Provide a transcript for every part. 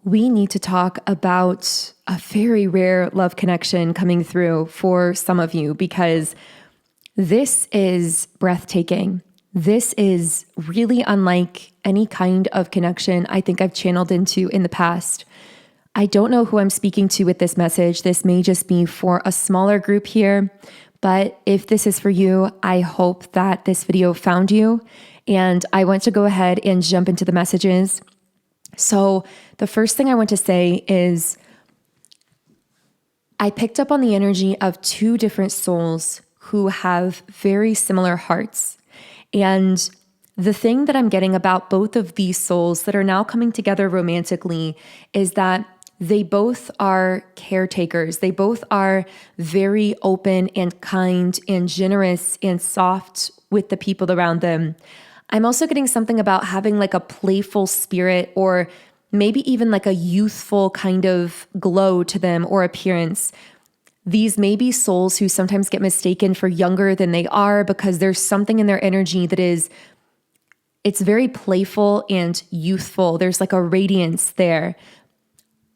we need to talk about a very rare love connection coming through for some of you, because this is breathtaking. This is really unlike any kind of connection I think I've channeled into in the past. I don't know who I'm speaking to with this message. This may just be for a smaller group here, but if this is for you, I hope that this video found you. And I want to go ahead and jump into the messages. So the first thing I want to say is I picked up on the energy of two different souls who have very similar hearts. And the thing that I'm getting about both of these souls that are now coming together romantically is that they both are caretakers. They both are very open and kind and generous and soft with the people around them. I'm also getting something about having like a playful spirit, or maybe even like a youthful kind of glow to them or appearance. These may be souls who sometimes get mistaken for younger than they are because there's something in their energy that it's very playful and youthful. There's like a radiance there.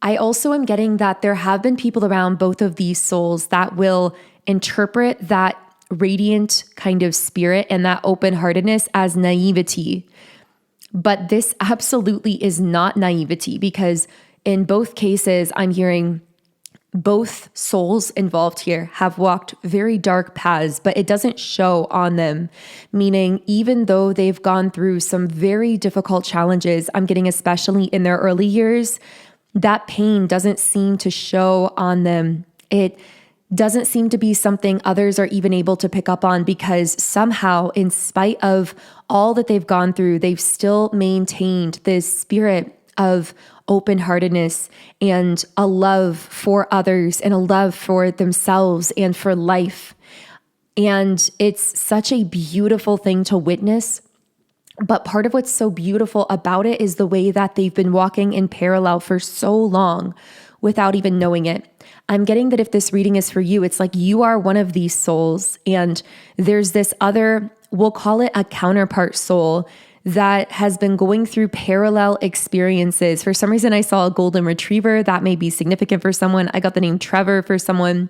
I also am getting that there have been people around both of these souls that will interpret that radiant kind of spirit and that open-heartedness as naivety. But this absolutely is not naivety, because in both cases, I'm hearing both souls involved here have walked very dark paths, but it doesn't show on them. Meaning, even though they've gone through some very difficult challenges, I'm getting especially in their early years, that pain doesn't seem to show on them. It doesn't seem to be something others are even able to pick up on, because somehow, in spite of all that they've gone through, they've still maintained this spirit of open-heartedness and a love for others and a love for themselves and for life. And it's such a beautiful thing to witness. But part of what's so beautiful about it is the way that they've been walking in parallel for so long without even knowing it. I'm getting that if this reading is for you, it's like you are one of these souls, and there's this other, we'll call it a counterpart soul, that has been going through parallel experiences. For some reason, I saw a golden retriever. That may be significant for someone. I got the name Trevor for someone.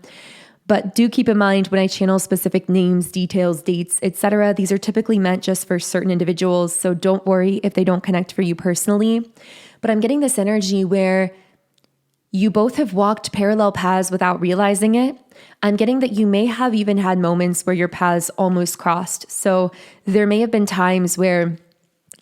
But do keep in mind, when I channel specific names, details, dates, etc., these are typically meant just for certain individuals. So don't worry if they don't connect for you personally. But I'm getting this energy where you both have walked parallel paths without realizing it. I'm getting that you may have even had moments where your paths almost crossed. So there may have been times where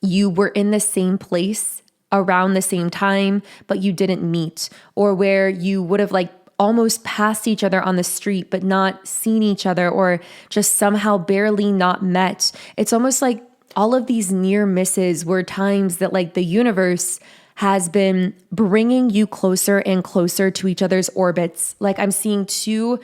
you were in the same place around the same time, but you didn't meet, or where you would have like almost passed each other on the street, but not seen each other, or just somehow barely not met. It's almost like all of these near misses were times that like the universe has been bringing you closer and closer to each other's orbits. Like I'm seeing two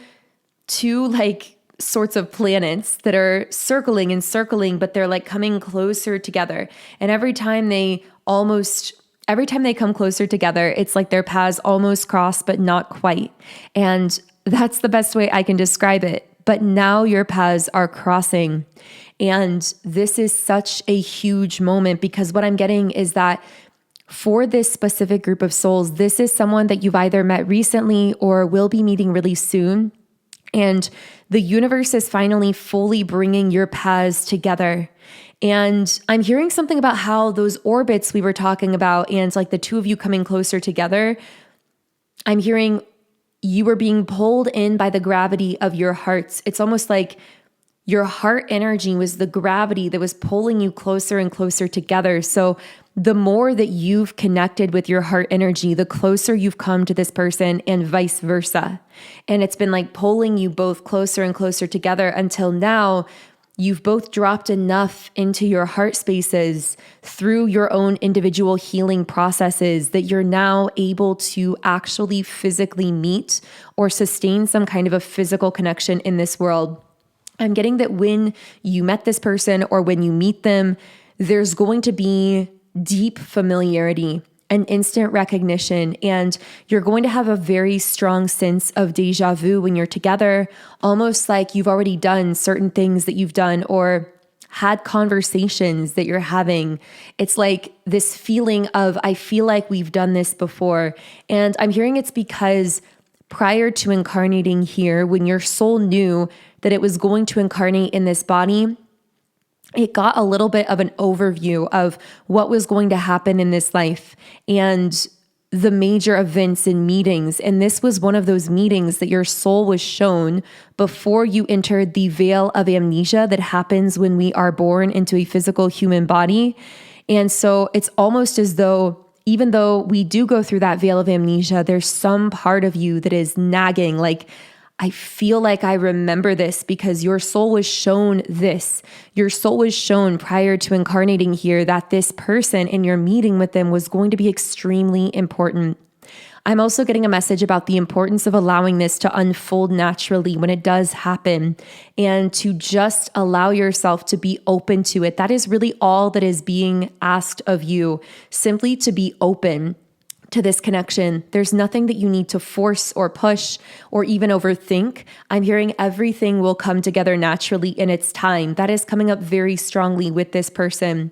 like sorts of planets that are circling and circling, but they're like coming closer together. And every time they come closer together, it's like their paths almost cross, but not quite. And that's the best way I can describe it. But now your paths are crossing. And this is such a huge moment, because what I'm getting is that for this specific group of souls, this is someone that you've either met recently or will be meeting really soon. And the universe is finally fully bringing your paths together. And I'm hearing something about how those orbits we were talking about, and like the two of you coming closer together, I'm hearing you were being pulled in by the gravity of your hearts. It's almost like your heart energy was the gravity that was pulling you closer and closer together. So the more that you've connected with your heart energy, the closer you've come to this person, and vice versa. And it's been like pulling you both closer and closer together until now you've both dropped enough into your heart spaces through your own individual healing processes that you're now able to actually physically meet or sustain some kind of a physical connection in this world. I'm getting that when you met this person or when you meet them, there's going to be deep familiarity and instant recognition, and you're going to have a very strong sense of deja vu when you're together, almost like you've already done certain things that you've done or had conversations that you're having. It's like this feeling of, I feel like we've done this before. And I'm hearing it's because prior to incarnating here, when your soul knew that it was going to incarnate in this body, it got a little bit of an overview of what was going to happen in this life and the major events and meetings. And this was one of those meetings that your soul was shown before you entered the veil of amnesia that happens when we are born into a physical human body. And so it's almost as though, even though we do go through that veil of amnesia, there's some part of you that is nagging, like, I feel like I remember this because your soul was shown this. Your soul was shown prior to incarnating here that this person and your meeting with them was going to be extremely important. I'm also getting a message about the importance of allowing this to unfold naturally when it does happen and to just allow yourself to be open to it. That is really all that is being asked of you, simply to be open to this connection. There's nothing that you need to force or push or even overthink. I'm hearing everything will come together naturally in its time. That is coming up very strongly with this person.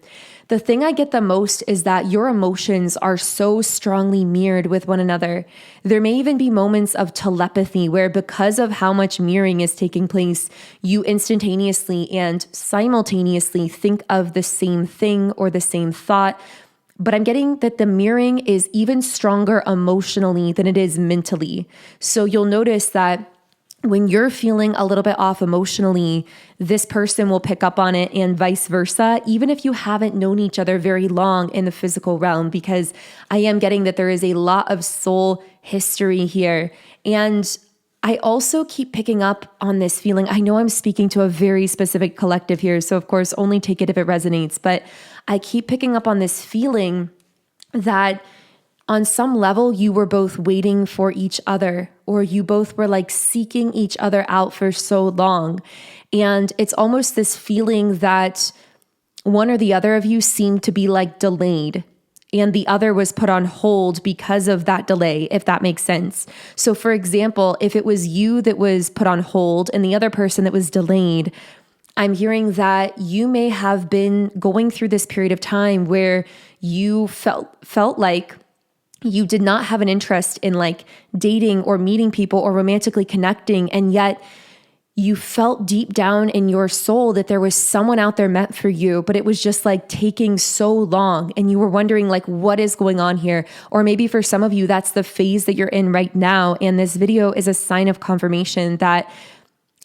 The thing I get the most is that your emotions are so strongly mirrored with one another. There may even be moments of telepathy where, because of how much mirroring is taking place, you instantaneously and simultaneously think of the same thing or the same thought. But I'm getting that the mirroring is even stronger emotionally than it is mentally. So you'll notice that when you're feeling a little bit off emotionally, this person will pick up on it and vice versa, even if you haven't known each other very long in the physical realm, because I am getting that there is a lot of soul history here. And I also keep picking up on this feeling. I know I'm speaking to a very specific collective here, so of course, only take it if it resonates, but I keep picking up on this feeling that on some level you were both waiting for each other, or you both were like seeking each other out for so long. And it's almost this feeling that one or the other of you seemed to be like delayed, and the other was put on hold because of that delay, if that makes sense. So for example, if it was you that was put on hold and the other person that was delayed, I'm hearing that you may have been going through this period of time where you felt like you did not have an interest in like dating or meeting people or romantically connecting, and yet you felt deep down in your soul that there was someone out there meant for you, but it was just like taking so long, and you were wondering like, what is going on here? Or maybe for some of you, that's the phase that you're in right now, and this video is a sign of confirmation that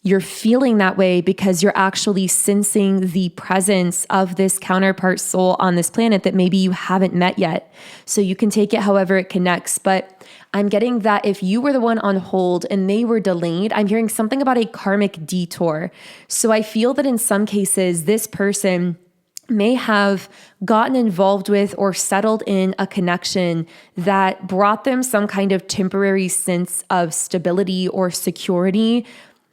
you're feeling that way because you're actually sensing the presence of this counterpart soul on this planet that maybe you haven't met yet. So you can take it however it connects. But I'm getting that if you were the one on hold and they were delayed, I'm hearing something about a karmic detour. So I feel that in some cases, this person may have gotten involved with or settled in a connection that brought them some kind of temporary sense of stability or security,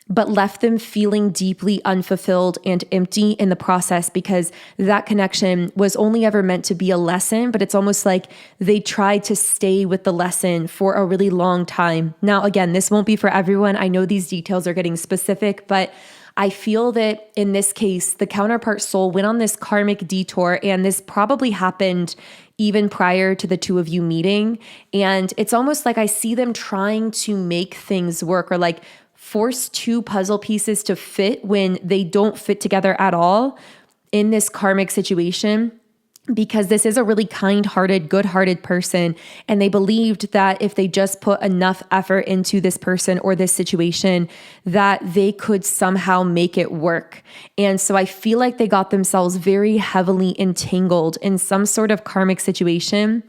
but left them feeling deeply unfulfilled and empty in the process, because that connection was only ever meant to be a lesson, but it's almost like they tried to stay with the lesson for a really long time. Now, again, this won't be for everyone. I know these details are getting specific, but I feel that in this case, the counterpart soul went on this karmic detour, and this probably happened even prior to the two of you meeting. And it's almost like I see them trying to make things work, or like force two puzzle pieces to fit when they don't fit together at all in this karmic situation, because this is a really kind-hearted, good-hearted person, and they believed that if they just put enough effort into this person or this situation, that they could somehow make it work. And so I feel like they got themselves very heavily entangled in some sort of karmic situation.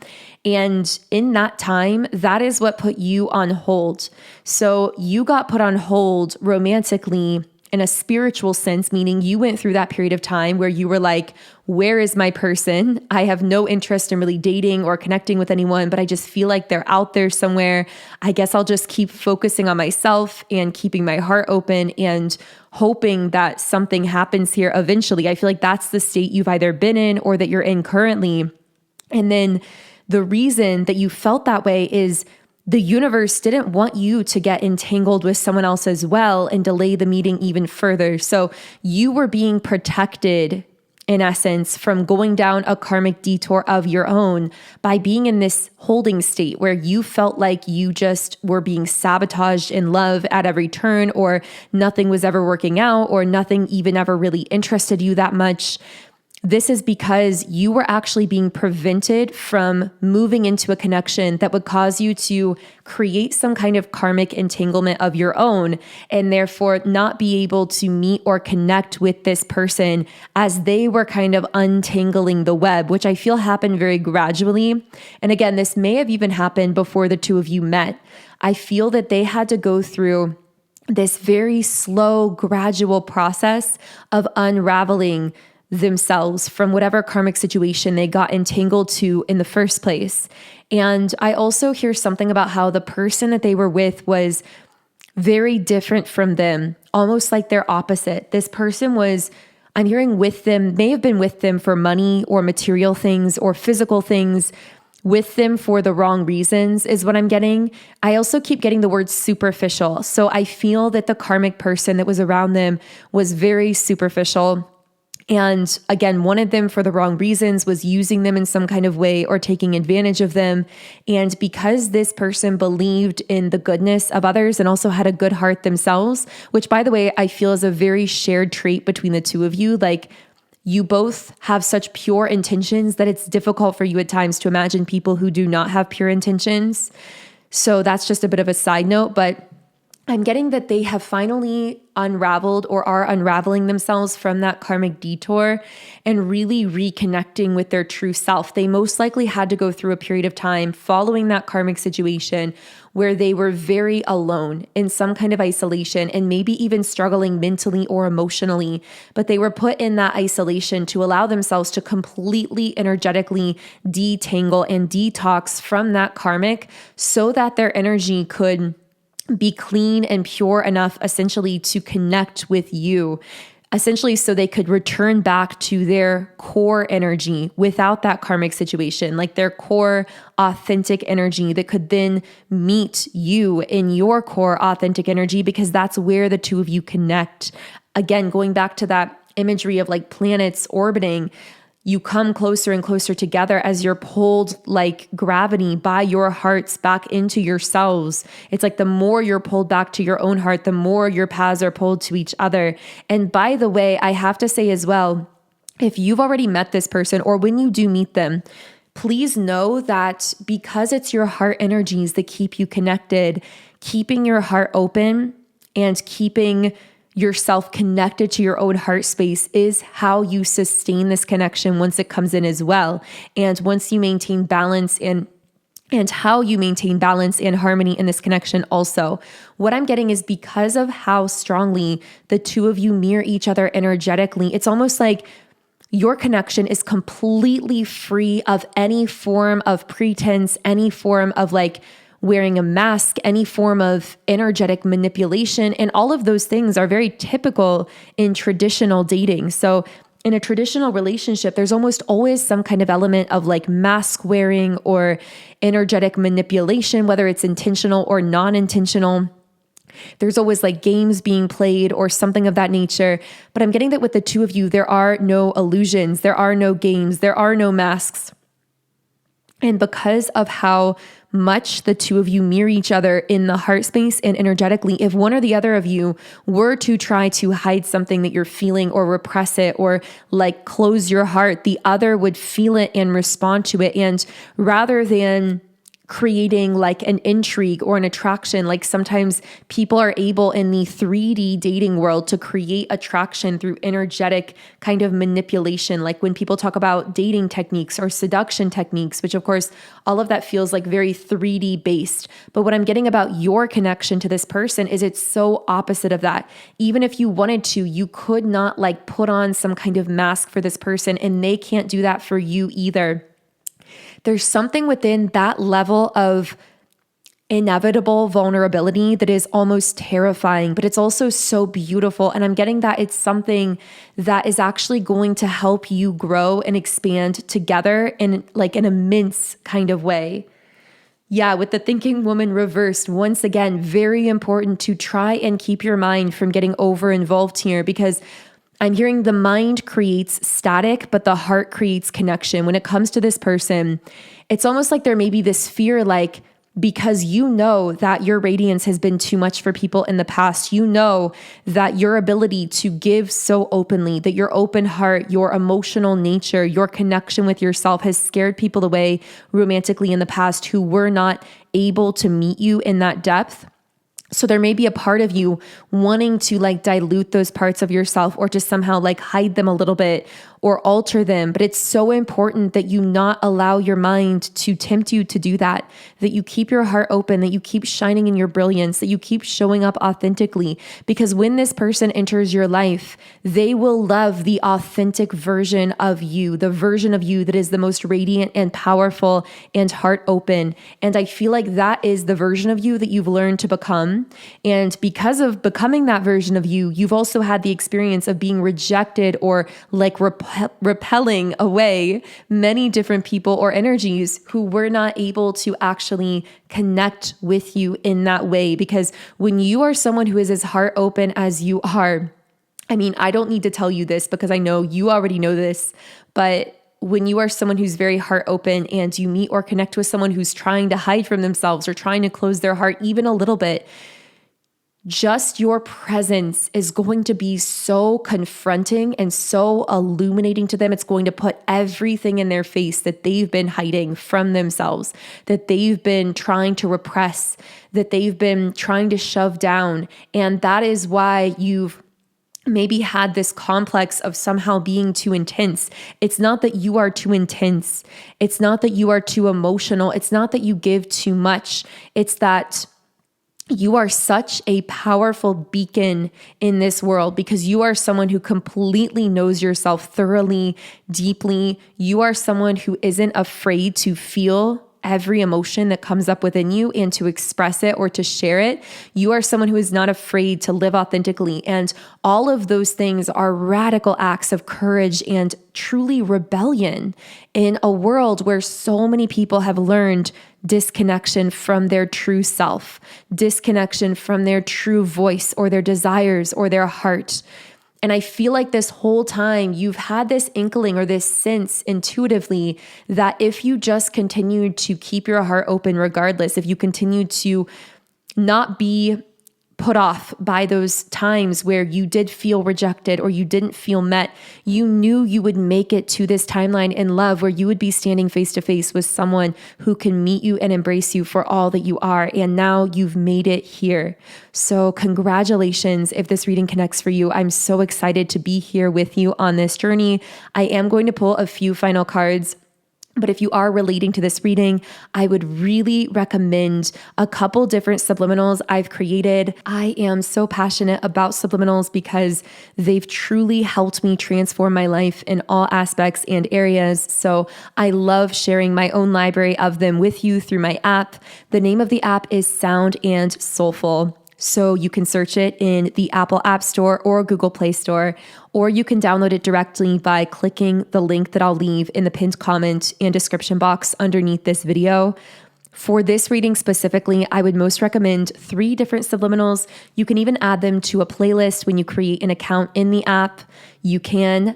And in that time, that is what put you on hold. So you got put on hold romantically in a spiritual sense, meaning you went through that period of time where you were like, where is my person? I have no interest in really dating or connecting with anyone, but I just feel like they're out there somewhere. I guess I'll just keep focusing on myself and keeping my heart open and hoping that something happens here eventually. I feel like that's the state you've either been in or that you're in currently. And then the reason that you felt that way is the universe didn't want you to get entangled with someone else as well and delay the meeting even further. So you were being protected, in essence, from going down a karmic detour of your own by being in this holding state where you felt like you just were being sabotaged in love at every turn, or nothing was ever working out, or nothing even ever really interested you that much. This is because you were actually being prevented from moving into a connection that would cause you to create some kind of karmic entanglement of your own, and therefore not be able to meet or connect with this person as they were kind of untangling the web, which I feel happened very gradually. And again, this may have even happened before the two of you met. I feel that they had to go through this very slow, gradual process of unraveling themselves from whatever karmic situation they got entangled to in the first place. And I also hear something about how the person that they were with was very different from them, almost like they're opposite. This person was, I'm hearing with them, may have been with them for money or material things or physical things, with them for the wrong reasons is what I'm getting. I also keep getting the word superficial. So I feel that the karmic person that was around them was very superficial. And again, wanted them for the wrong reasons, was using them in some kind of way or taking advantage of them. And because this person believed in the goodness of others and also had a good heart themselves, which by the way, I feel is a very shared trait between the two of you. Like, you both have such pure intentions that it's difficult for you at times to imagine people who do not have pure intentions. So that's just a bit of a side note, but I'm getting that they have finally unraveled or are unraveling themselves from that karmic detour and really reconnecting with their true self. They most likely had to go through a period of time following that karmic situation where they were very alone in some kind of isolation and maybe even struggling mentally or emotionally, but they were put in that isolation to allow themselves to completely energetically detangle and detox from that karmic so that their energy could be clean and pure enough essentially to connect with you, essentially so they could return back to their core energy without that karmic situation, like their core authentic energy that could then meet you in your core authentic energy, because that's where the two of you connect. Again, going back to that imagery of like planets orbiting, you come closer and closer together as you're pulled like gravity by your hearts back into yourselves. It's like the more you're pulled back to your own heart, the more your paths are pulled to each other. And by the way, I have to say as well, if you've already met this person or when you do meet them, please know that because it's your heart energies that keep you connected, keeping your heart open and keeping yourself connected to your own heart space is how you sustain this connection once it comes in as well. And once you maintain balance and how you maintain balance and harmony in this connection also. What I'm getting is because of how strongly the two of you mirror each other energetically, it's almost like your connection is completely free of any form of pretense, any form of like wearing a mask, any form of energetic manipulation. And all of those things are very typical in traditional dating. So in a traditional relationship, there's almost always some kind of element of like mask wearing or energetic manipulation, whether it's intentional or non-intentional. There's always like games being played or something of that nature. But I'm getting that with the two of you, there are no illusions, there are no games, there are no masks. And because of how much the two of you mirror each other in the heart space and energetically, if one or the other of you were to try to hide something that you're feeling or repress it or like close your heart, the other would feel it and respond to it. And rather than creating like an intrigue or an attraction, like sometimes people are able in the 3D dating world to create attraction through energetic kind of manipulation. Like when people talk about dating techniques or seduction techniques, which of course, all of that feels like very 3D based. But what I'm getting about your connection to this person is it's so opposite of that. Even if you wanted to, you could not like put on some kind of mask for this person, and they can't do that for you either. There's something within that level of inevitable vulnerability that is almost terrifying, but it's also so beautiful. And I'm getting that it's something that is actually going to help you grow and expand together in like an immense kind of way. Yeah, with the thinking woman reversed, once again, very important to try and keep your mind from getting over involved here, because I'm hearing the mind creates static, but the heart creates connection. When it comes to this person, it's almost like there may be this fear, like, because you know that your radiance has been too much for people in the past. You know that your ability to give so openly, that your open heart, your emotional nature, your connection with yourself has scared people away romantically in the past who were not able to meet you in that depth. So there may be a part of you wanting to like dilute those parts of yourself or to somehow like hide them a little bit or alter them. But it's so important that you not allow your mind to tempt you to do that, that you keep your heart open, that you keep shining in your brilliance, that you keep showing up authentically. Because when this person enters your life, they will love the authentic version of you, the version of you that is the most radiant and powerful and heart open. And I feel like that is the version of you that you've learned to become. And because of becoming that version of you, you've also had the experience of being rejected or like repelling away many different people or energies who were not able to actually connect with you in that way. Because when you are someone who is as heart open as you are, I mean, I don't need to tell you this because I know you already know this, but when you are someone who's very heart open and you meet or connect with someone who's trying to hide from themselves or trying to close their heart even a little bit, just your presence is going to be so confronting and so illuminating to them. It's going to put everything in their face that they've been hiding from themselves, that they've been trying to repress, that they've been trying to shove down. And that is why you've maybe had this complex of somehow being too intense. It's not that you are too intense. It's not that you are too emotional. It's not that you give too much. It's that you are such a powerful beacon in this world because you are someone who completely knows yourself thoroughly, deeply. You are someone who isn't afraid to feel every emotion that comes up within you and to express it or to share it. You are someone who is not afraid to live authentically. And all of those things are radical acts of courage and truly rebellion in a world where so many people have learned disconnection from their true self, disconnection from their true voice or their desires or their heart. And I feel like this whole time you've had this inkling or this sense intuitively that if you just continue to keep your heart open regardless, if you continue to not be put off by those times where you did feel rejected or you didn't feel met, you knew you would make it to this timeline in love where you would be standing face to face with someone who can meet you and embrace you for all that you are. And now you've made it here. So congratulations if this reading connects for you. I'm so excited to be here with you on this journey. I am going to pull a few final cards. But if you are relating to this reading, I would really recommend a couple different subliminals I've created. I am so passionate about subliminals because they've truly helped me transform my life in all aspects and areas. So I love sharing my own library of them with you through my app. The name of the app is Sound and Soulful. So you can search it in the Apple App Store or Google Play Store, or you can download it directly by clicking the link that I'll leave in the pinned comment and description box underneath this video. For this reading specifically, I would most recommend 3 different subliminals. You can even add them to a playlist when you create an account in the app. You can,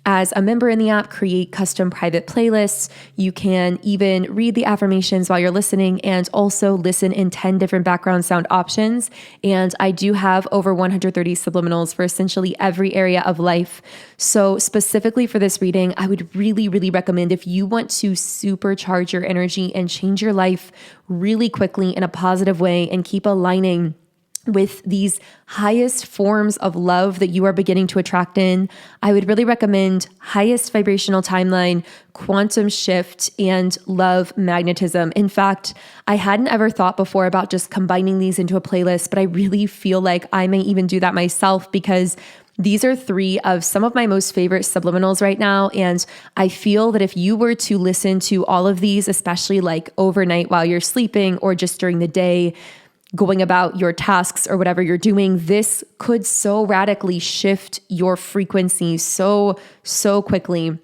as a member in the app, create custom private playlists. You can even read the affirmations while you're listening and also listen in 10 different background sound options. And I do have over 130 subliminals for essentially every area of life. So specifically for this reading, I would really, really recommend if you want to supercharge your energy and change your life really quickly in a positive way and keep aligning with these highest forms of love that you are beginning to attract in, I would really recommend Highest-Vibrational Timeline, Quantum Shift, and Love Magnetism. In fact, I hadn't ever thought before about just combining these into a playlist, but I really feel like I may even do that myself because these are 3 of some of my most favorite subliminals right now. And I feel that if you were to listen to all of these, especially like overnight while you're sleeping or just during the day, going about your tasks or whatever you're doing, this could so radically shift your frequency so quickly.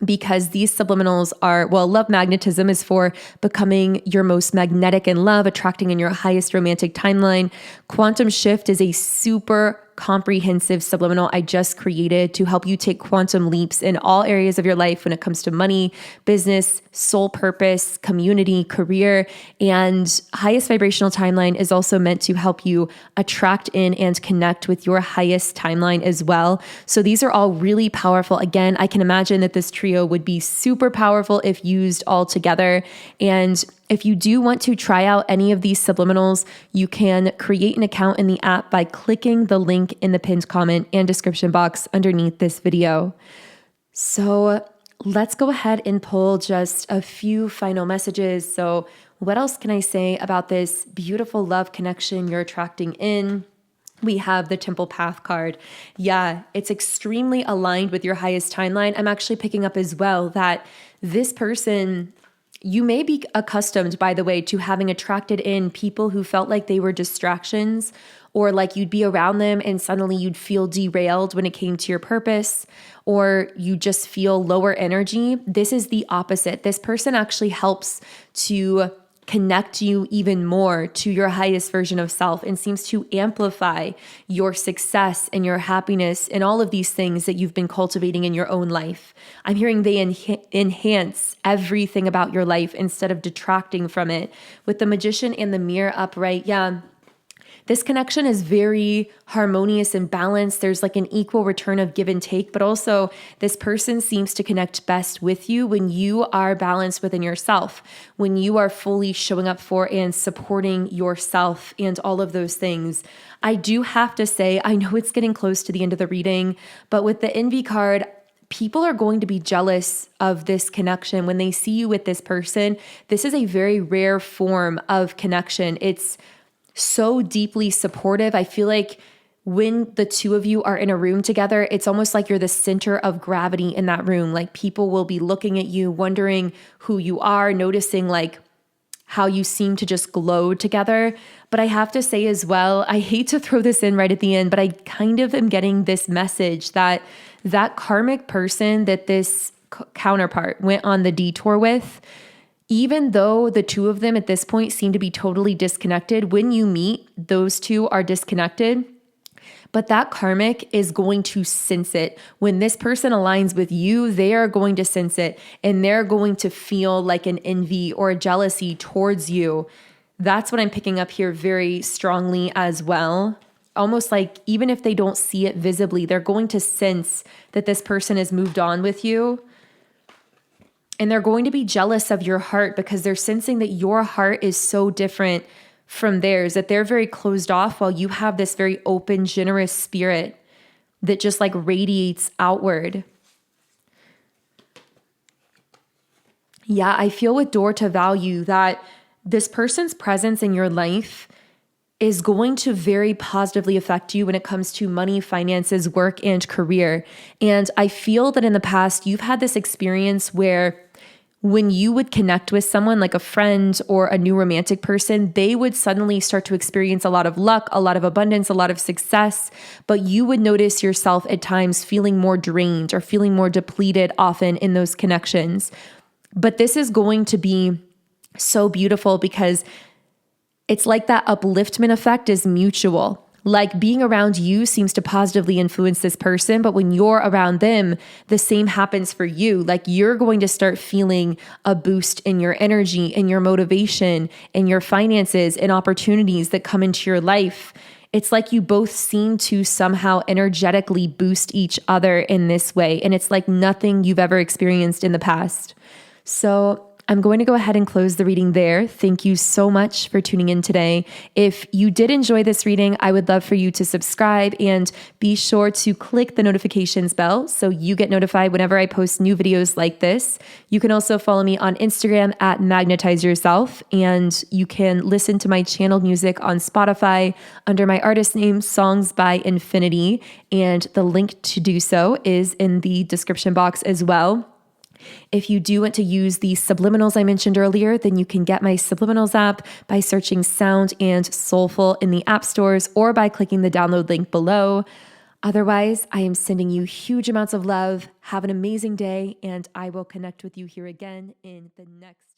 because these subliminals are, well, love magnetism is for becoming your most magnetic in love, attracting in your highest romantic timeline. Quantum shift is a super comprehensive subliminal I just created to help you take quantum leaps in all areas of your life when it comes to money, business, soul purpose, community, career. And highest vibrational timeline is also meant to help you attract in and connect with your highest timeline as well. So these are all really powerful. Again, I can imagine that this trio would be super powerful if used all together. And if you do want to try out any of these subliminals, you can create an account in the app by clicking the link in the pinned comment and description box underneath this video. So let's go ahead and pull just a few final messages. So what else can I say about this beautiful love connection you're attracting in? We have the Temple Path card. Yeah, it's extremely aligned with your highest timeline. I'm actually picking up as well that this person, you may be accustomed, by the way, to having attracted in people who felt like they were distractions, or like you'd be around them and suddenly you'd feel derailed when it came to your purpose, or you just feel lower energy. This is the opposite. This person actually helps to connect you even more to your highest version of self and seems to amplify your success and your happiness and all of these things that you've been cultivating in your own life. I'm hearing they enhance everything about your life instead of detracting from it. With the Magician and the Mirror upright, yeah, this connection is very harmonious and balanced. There's like an equal return of give and take, but also this person seems to connect best with you when you are balanced within yourself, when you are fully showing up for and supporting yourself and all of those things. I do have to say, I know it's getting close to the end of the reading, but with the Envy card, people are going to be jealous of this connection when they see you with this person. This is a very rare form of connection. It's so deeply supportive. I feel like when the two of you are in a room together, it's almost like you're the center of gravity in that room. Like people will be looking at you, wondering who you are, noticing like how you seem to just glow together. But I have to say as well, I hate to throw this in right at the end, but I kind of am getting this message that that karmic person that this counterpart went on the detour with, even though the two of them at this point seem to be totally disconnected, when you meet, those two are disconnected. But that karmic is going to sense it. When this person aligns with you, they are going to sense it and they're going to feel like an envy or a jealousy towards you. That's what I'm picking up here very strongly as well. Almost like even if they don't see it visibly, they're going to sense that this person has moved on with you. And they're going to be jealous of your heart because they're sensing that your heart is so different from theirs, that they're very closed off while you have this very open, generous spirit that just like radiates outward. Yeah, I feel with 𝘸𝘩𝗺 that this person's presence in your life is going to very positively affect you when it comes to money, finances, work, and career. And I feel that in the past, you've had this experience where when you would connect with someone like a friend or a new romantic person, they would suddenly start to experience a lot of luck, a lot of abundance, a lot of success, but you would notice yourself at times feeling more drained or feeling more depleted often in those connections. But this is going to be so beautiful because it's like that upliftment effect is mutual. Like being around you seems to positively influence this person, but when you're around them, the same happens for you. Like you're going to start feeling a boost in your energy, in your motivation, in your finances, and opportunities that come into your life. It's like you both seem to somehow energetically boost each other in this way. And it's like nothing you've ever experienced in the past. So I'm going to go ahead and close the reading there. Thank you so much for tuning in today. If you did enjoy this reading, I would love for you to subscribe and be sure to click the notifications bell so you get notified whenever I post new videos like this. You can also follow me on Instagram at Magnetize Yourself, and you can listen to my channeled music on Spotify under my artist name, Songs by Infinity, and the link to do so is in the description box as well. If you do want to use the subliminals I mentioned earlier, then you can get my subliminals app by searching Sound and Soulful in the app stores or by clicking the download link below. Otherwise, I am sending you huge amounts of love. Have an amazing day, and I will connect with you here again in the next